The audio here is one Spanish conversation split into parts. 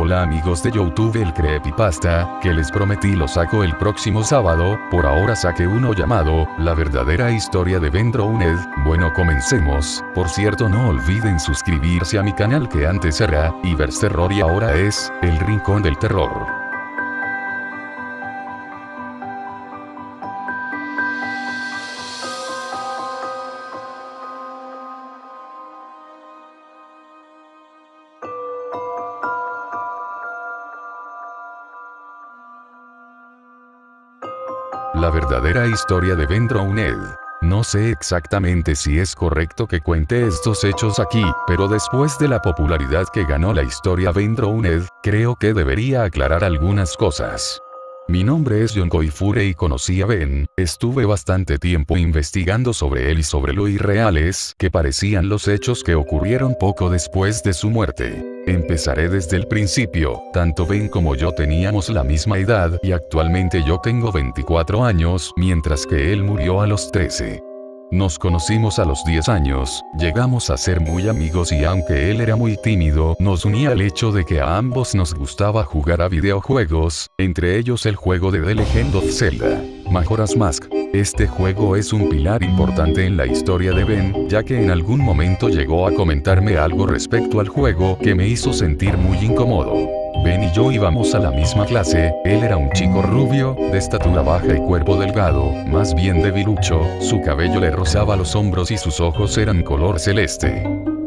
Hola amigos de YouTube, el Creepypasta, que les prometí lo saco el próximo sábado. Por ahora saqué uno llamado La verdadera historia de Ben Drowned. Bueno, comencemos. Por cierto, no olviden suscribirse a mi canal, que antes era Ivers Terror y ahora es El Rincón del Terror. La verdadera historia de Ben Drowned. No sé exactamente si es correcto que cuente estos hechos aquí, pero después de la popularidad que ganó la historia Ben Drowned, creo que debería aclarar algunas cosas. Mi nombre es John Koifure y conocí a Ben. Estuve bastante tiempo investigando sobre él y sobre lo irreales que parecían los hechos que ocurrieron poco después de su muerte. Empezaré desde el principio. Tanto Ben como yo teníamos la misma edad y actualmente yo tengo 24 años, mientras que él murió a los 13. Nos conocimos a los 10 años, llegamos a ser muy amigos y aunque él era muy tímido, nos unía el hecho de que a ambos nos gustaba jugar a videojuegos, entre ellos el juego de The Legend of Zelda, Majora's Mask. Este juego es un pilar importante en la historia de Ben, ya que en algún momento llegó a comentarme algo respecto al juego que me hizo sentir muy incómodo. Ben y yo íbamos a la misma clase, él era un chico rubio, de estatura baja y cuerpo delgado, más bien debilucho, su cabello le rozaba los hombros y sus ojos eran color celeste.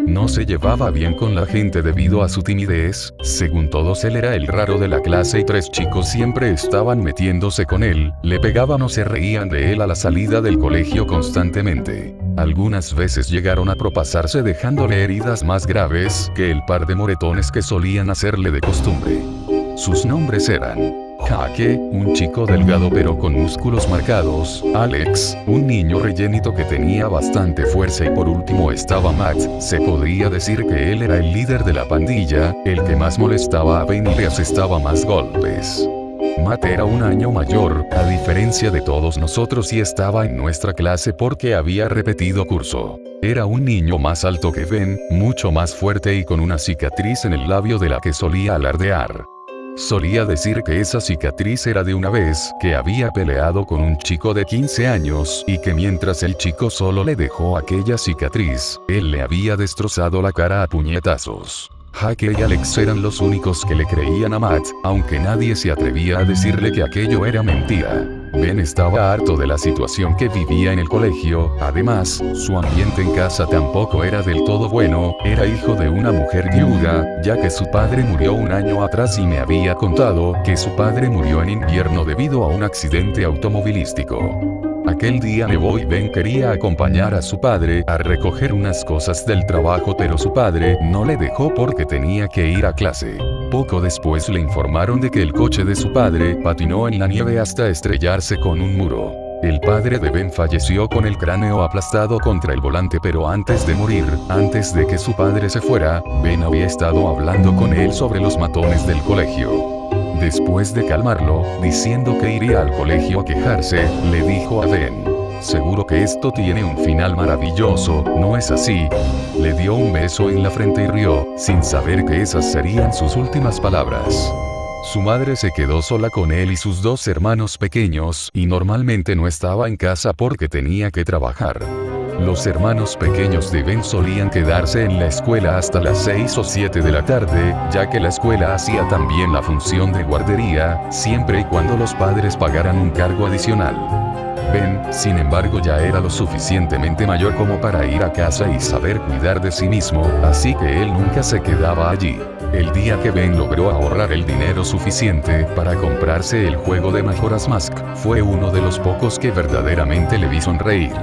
No se llevaba bien con la gente debido a su timidez, según todos él era el raro de la clase y 3 chicos siempre estaban metiéndose con él, le pegaban o se reían de él a la salida del colegio constantemente. Algunas veces llegaron a propasarse dejándole heridas más graves que el par de moretones que solían hacerle de costumbre. Sus nombres eran Jake, un chico delgado pero con músculos marcados, Alex, un niño rellenito que tenía bastante fuerza y por último estaba Matt. Se podría decir que él era el líder de la pandilla, el que más molestaba a Ben y le asestaba más golpes. Matt era un año mayor, a diferencia de todos nosotros, y estaba en nuestra clase porque había repetido curso. Era un niño más alto que Ben, mucho más fuerte y con una cicatriz en el labio de la que solía alardear. Solía decir que esa cicatriz era de una vez que había peleado con un chico de 15 años y que mientras el chico solo le dejó aquella cicatriz, él le había destrozado la cara a puñetazos. Jake y Alex eran los únicos que le creían a Matt, aunque nadie se atrevía a decirle que aquello era mentira. Ben estaba harto de la situación que vivía en el colegio, además, su ambiente en casa tampoco era del todo bueno, era hijo de una mujer viuda, ya que su padre murió un año atrás y me había contado que su padre murió en invierno debido a un accidente automovilístico. Aquel día Nebo y Ben quería acompañar a su padre a recoger unas cosas del trabajo, pero su padre no le dejó porque tenía que ir a clase. Poco después le informaron de que el coche de su padre patinó en la nieve hasta estrellarse con un muro. El padre de Ben falleció con el cráneo aplastado contra el volante, pero antes de morir, antes de que su padre se fuera, Ben había estado hablando con él sobre los matones del colegio. Después de calmarlo, diciendo que iría al colegio a quejarse, le dijo a Ben: "Seguro que esto tiene un final maravilloso, ¿no es así?". Le dio un beso en la frente y rió, sin saber que esas serían sus últimas palabras. Su madre se quedó sola con él y sus 2 hermanos pequeños, y normalmente no estaba en casa porque tenía que trabajar. Los hermanos pequeños de Ben solían quedarse en la escuela hasta las 6 o 7 de la tarde, ya que la escuela hacía también la función de guardería, siempre y cuando los padres pagaran un cargo adicional. Ben, sin embargo, ya era lo suficientemente mayor como para ir a casa y saber cuidar de sí mismo, así que él nunca se quedaba allí. El día que Ben logró ahorrar el dinero suficiente para comprarse el juego de Majora's Mask, fue uno de los pocos que verdaderamente le vi sonreír.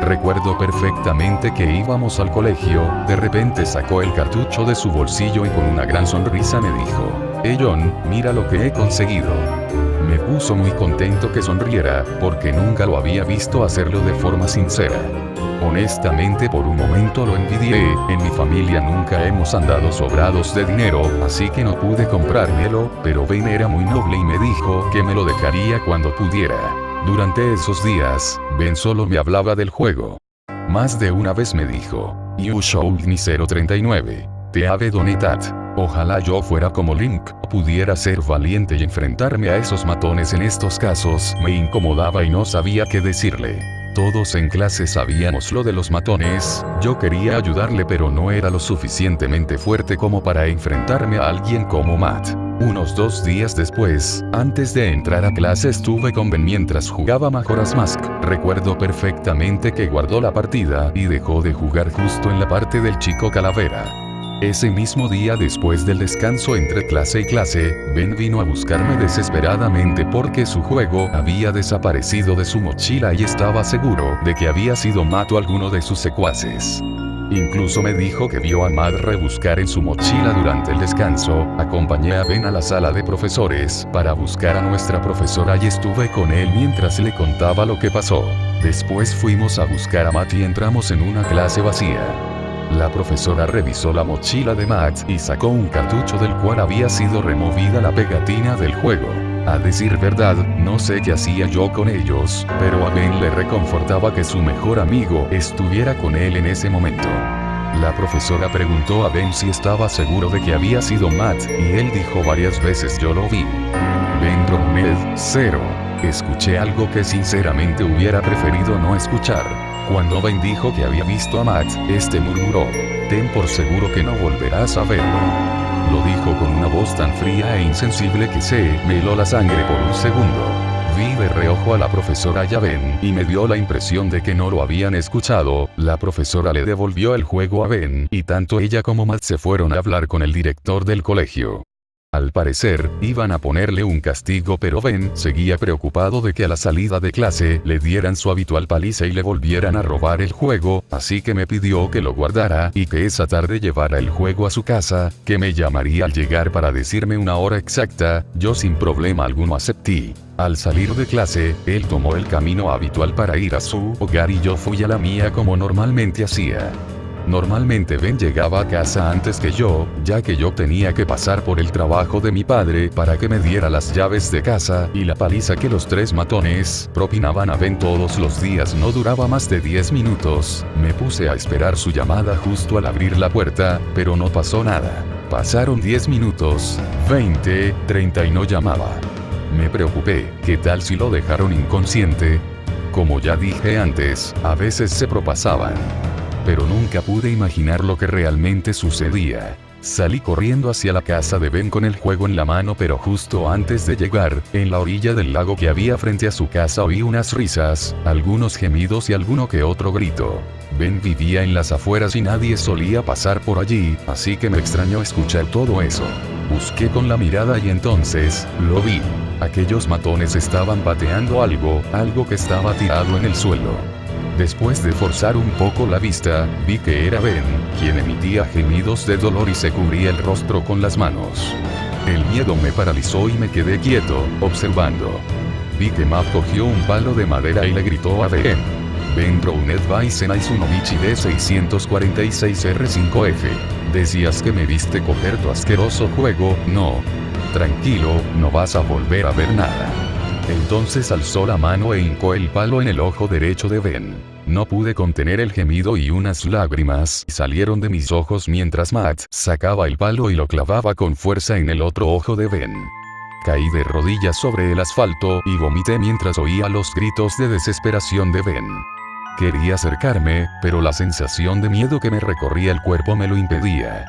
Recuerdo perfectamente que íbamos al colegio, de repente sacó el cartucho de su bolsillo y con una gran sonrisa me dijo: "Hey John, mira lo que he conseguido". Me puso muy contento que sonriera, porque nunca lo había visto hacerlo de forma sincera. Honestamente, por un momento lo envidié. En mi familia nunca hemos andado sobrados de dinero, así que no pude comprármelo, pero Ben era muy noble y me dijo que me lo dejaría cuando pudiera. Durante esos días, Ben solo me hablaba del juego. Más de una vez me dijo: "You showed me 039. Te have done that". Ojalá yo fuera como Link, pudiera ser valiente y enfrentarme a esos matones. En estos casos me incomodaba y no sabía qué decirle. Todos en clase sabíamos lo de los matones, yo quería ayudarle pero no era lo suficientemente fuerte como para enfrentarme a alguien como Matt. Unos 2 días después, antes de entrar a clase estuve con Ben mientras jugaba Majora's Mask. Recuerdo perfectamente que guardó la partida y dejó de jugar justo en la parte del chico calavera. Ese mismo día después del descanso entre clase y clase, Ben vino a buscarme desesperadamente porque su juego había desaparecido de su mochila y estaba seguro de que había sido Matt o alguno de sus secuaces. Incluso me dijo que vio a Matt rebuscar en su mochila durante el descanso. Acompañé a Ben a la sala de profesores para buscar a nuestra profesora y estuve con él mientras le contaba lo que pasó. Después fuimos a buscar a Matt y entramos en una clase vacía. La profesora revisó la mochila de Matt y sacó un cartucho del cual había sido removida la pegatina del juego. A decir verdad, no sé qué hacía yo con ellos, pero a Ben le reconfortaba que su mejor amigo estuviera con él en ese momento. La profesora preguntó a Ben si estaba seguro de que había sido Matt, y él dijo varias veces yo lo vi. Vendro Ned, 0. Escuché algo que sinceramente hubiera preferido no escuchar. Cuando Ben dijo que había visto a Matt, este murmuró: ten por seguro que no volverás a verlo. Lo dijo con una voz tan fría e insensible que se me heló la sangre por un segundo. Vi de reojo a la profesora y a Ben, y me dio la impresión de que no lo habían escuchado. La profesora le devolvió el juego a Ben, y tanto ella como Matt se fueron a hablar con el director del colegio. Al parecer, iban a ponerle un castigo, pero Ben seguía preocupado de que a la salida de clase le dieran su habitual paliza y le volvieran a robar el juego, así que me pidió que lo guardara y que esa tarde llevara el juego a su casa, que me llamaría al llegar para decirme una hora exacta. Yo sin problema alguno acepté. Al salir de clase, él tomó el camino habitual para ir a su hogar y yo fui a la mía como normalmente hacía. Normalmente Ben llegaba a casa antes que yo, ya que yo tenía que pasar por el trabajo de mi padre para que me diera las llaves de casa, y la paliza que los 3 matones propinaban a Ben todos los días no duraba más de 10 minutos. Me puse a esperar su llamada justo al abrir la puerta, pero no pasó nada. Pasaron 10 minutos, 20, 30 y no llamaba. Me preocupé, ¿qué tal si lo dejaron inconsciente? Como ya dije antes, a veces se propasaban. Pero nunca pude imaginar lo que realmente sucedía. Salí corriendo hacia la casa de Ben con el juego en la mano, pero justo antes de llegar, en la orilla del lago que había frente a su casa oí unas risas, algunos gemidos y alguno que otro grito. Ben vivía en las afueras y nadie solía pasar por allí, así que me extrañó escuchar todo eso. Busqué con la mirada y entonces, lo vi. Aquellos matones estaban pateando algo que estaba tirado en el suelo. Después de forzar un poco la vista, vi que era Ben, quien emitía gemidos de dolor y se cubría el rostro con las manos. El miedo me paralizó y me quedé quieto, observando. Vi que Matt cogió un palo de madera y le gritó a Ben: Vendro Ned Bison Aizunomichi D646R5F. Decías que me viste coger tu asqueroso juego. No. Tranquilo, no vas a volver a ver nada. Entonces alzó la mano e hincó el palo en el ojo derecho de Ben. No pude contener el gemido y unas lágrimas salieron de mis ojos mientras Matt sacaba el palo y lo clavaba con fuerza en el otro ojo de Ben. Caí de rodillas sobre el asfalto y vomité mientras oía los gritos de desesperación de Ben. Quería acercarme, pero la sensación de miedo que me recorría el cuerpo me lo impedía.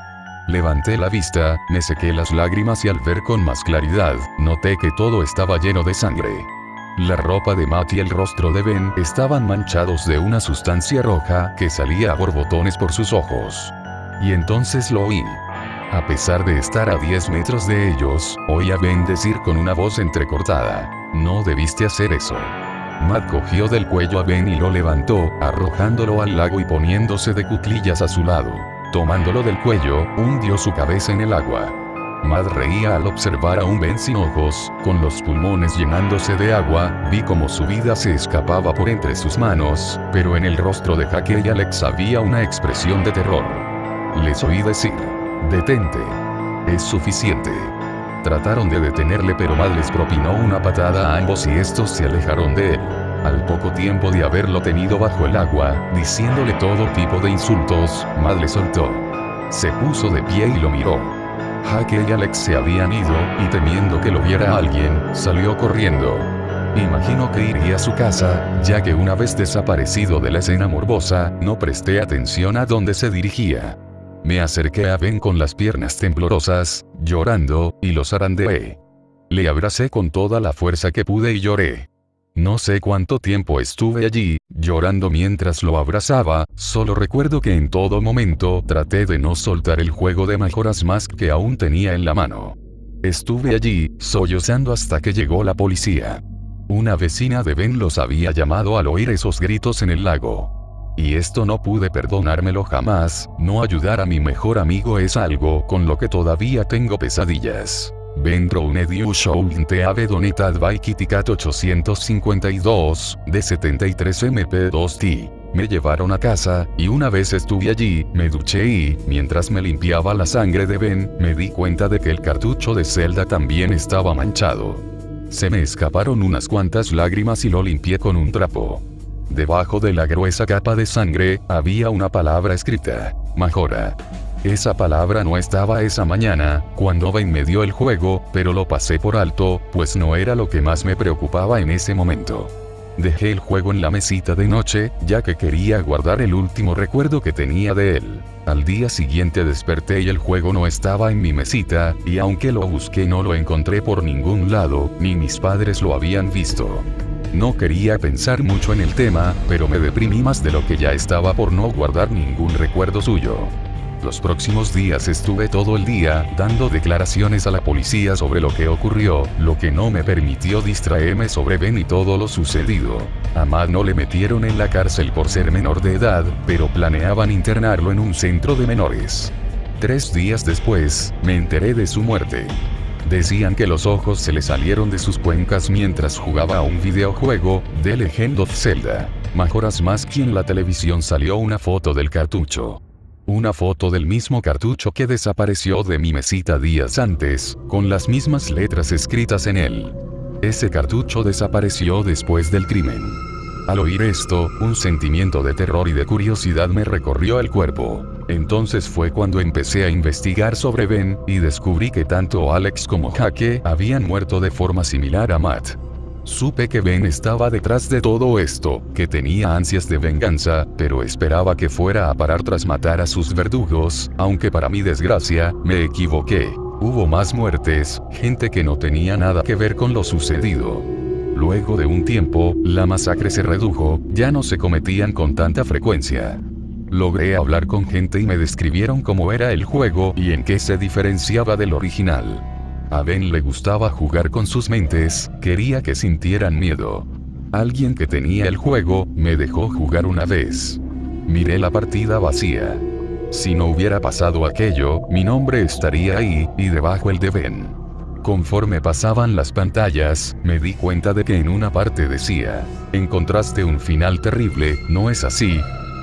Levanté la vista, me sequé las lágrimas y al ver con más claridad, noté que todo estaba lleno de sangre. La ropa de Matt y el rostro de Ben estaban manchados de una sustancia roja que salía a borbotones por sus ojos. Y entonces lo oí. A pesar de estar a 10 metros de ellos, oí a Ben decir con una voz entrecortada: no debiste hacer eso. Matt cogió del cuello a Ben y lo levantó, arrojándolo al lago y poniéndose de cuclillas a su lado. Tomándolo del cuello, hundió su cabeza en el agua. Matt reía al observar a un Ben sin ojos, con los pulmones llenándose de agua. Vi cómo su vida se escapaba por entre sus manos, pero en el rostro de Jake y Alex había una expresión de terror. Les oí decir: detente. Es suficiente. Trataron de detenerle, pero Matt les propinó una patada a ambos y estos se alejaron de él. Al poco tiempo de haberlo tenido bajo el agua, diciéndole todo tipo de insultos, Matt le soltó. Se puso de pie y lo miró. Hake y Alex se habían ido, y temiendo que lo viera alguien, salió corriendo. Imagino que iría a su casa, ya que una vez desaparecido de la escena morbosa, no presté atención a dónde se dirigía. Me acerqué a Ben con las piernas temblorosas, llorando, y lo zarandeé. Le abracé con toda la fuerza que pude y lloré. No sé cuánto tiempo estuve allí, llorando mientras lo abrazaba, solo recuerdo que en todo momento traté de no soltar el juego de Majora's Mask que aún tenía en la mano. Estuve allí, sollozando hasta que llegó la policía. Una vecina de Ben los había llamado al oír esos gritos en el lago. Y esto no pude perdonármelo jamás, no ayudar a mi mejor amigo es algo con lo que todavía tengo pesadillas. Vendro un edu show te ave donetad by Kitty Cat 852, de 73 MP2T. Me llevaron a casa, y una vez estuve allí, me duché y, mientras me limpiaba la sangre de Ben, me di cuenta de que el cartucho de Zelda también estaba manchado. Se me escaparon unas cuantas lágrimas y lo limpié con un trapo. Debajo de la gruesa capa de sangre, había una palabra escrita: Majora. Esa palabra no estaba esa mañana, cuando Ben me dio el juego, pero lo pasé por alto, pues no era lo que más me preocupaba en ese momento. Dejé el juego en la mesita de noche, ya que quería guardar el último recuerdo que tenía de él. Al día siguiente desperté y el juego no estaba en mi mesita, y aunque lo busqué no lo encontré por ningún lado, ni mis padres lo habían visto. No quería pensar mucho en el tema, pero me deprimí más de lo que ya estaba por no guardar ningún recuerdo suyo. Los próximos días estuve todo el día dando declaraciones a la policía sobre lo que ocurrió, lo que no me permitió distraerme sobre Ben y todo lo sucedido. A Matt no le metieron en la cárcel por ser menor de edad, pero planeaban internarlo en un centro de menores. 3 días después, me enteré de su muerte. Decían que los ojos se le salieron de sus cuencas mientras jugaba a un videojuego, The Legend of Zelda. Majora's Mask, y en la televisión salió una foto del cartucho. Una foto del mismo cartucho que desapareció de mi mesita días antes, con las mismas letras escritas en él. Ese cartucho desapareció después del crimen. Al oír esto, un sentimiento de terror y de curiosidad me recorrió el cuerpo. Entonces fue cuando empecé a investigar sobre Ben, y descubrí que tanto Alex como Hake habían muerto de forma similar a Matt. Supe que Ben estaba detrás de todo esto, que tenía ansias de venganza, pero esperaba que fuera a parar tras matar a sus verdugos, aunque para mi desgracia, me equivoqué. Hubo más muertes, gente que no tenía nada que ver con lo sucedido. Luego de un tiempo, la masacre se redujo, ya no se cometían con tanta frecuencia. Logré hablar con gente y me describieron cómo era el juego y en qué se diferenciaba del original. A Ben le gustaba jugar con sus mentes, quería que sintieran miedo. Alguien que tenía el juego, me dejó jugar una vez. Miré la partida vacía. Si no hubiera pasado aquello, mi nombre estaría ahí, y debajo el de Ben. Conforme pasaban las pantallas, me di cuenta de que en una parte decía: encontraste un final terrible, ¿no es así?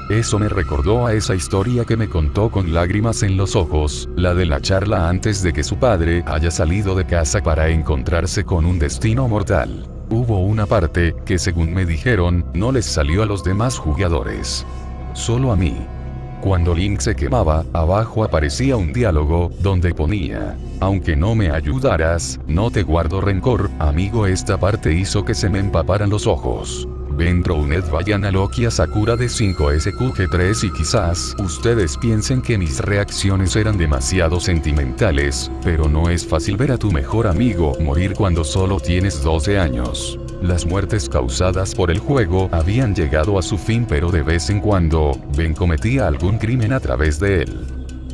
Eso me recordó a esa historia que me contó con lágrimas en los ojos, la de la charla antes de que su padre haya salido de casa para encontrarse con un destino mortal. Hubo una parte que, según me dijeron, no les salió a los demás jugadores. Solo a mí. Cuando Link se quemaba, abajo aparecía un diálogo, donde ponía: aunque no me ayudaras, no te guardo rencor, amigo. Esta parte hizo que se me empaparan los ojos. Vendro un vayan a Lokia Sakura de 5SQG3 y quizás ustedes piensen que mis reacciones eran demasiado sentimentales, pero no es fácil ver a tu mejor amigo morir cuando solo tienes 12 años. Las muertes causadas por el juego habían llegado a su fin, pero de vez en cuando, Ben cometía algún crimen a través de él.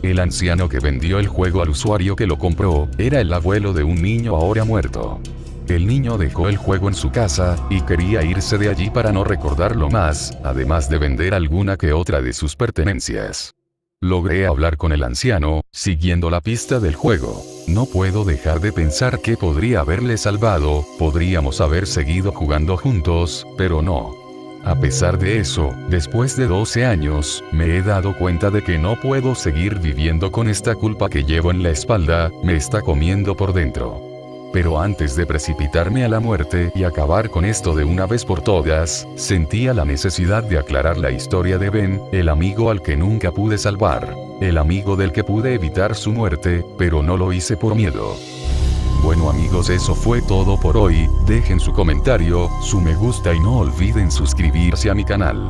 El anciano que vendió el juego al usuario que lo compró, era el abuelo de un niño ahora muerto. El niño dejó el juego en su casa, y quería irse de allí para no recordarlo más, además de vender alguna que otra de sus pertenencias. Logré hablar con el anciano, siguiendo la pista del juego. No puedo dejar de pensar que podría haberle salvado, podríamos haber seguido jugando juntos, pero no. A pesar de eso, después de 12 años, me he dado cuenta de que no puedo seguir viviendo con esta culpa que llevo en la espalda, me está comiendo por dentro. Pero antes de precipitarme a la muerte y acabar con esto de una vez por todas, sentía la necesidad de aclarar la historia de Ben, el amigo al que nunca pude salvar. El amigo del que pude evitar su muerte, pero no lo hice por miedo. Bueno amigos, eso fue todo por hoy. Dejen su comentario, su me gusta y no olviden suscribirse a mi canal.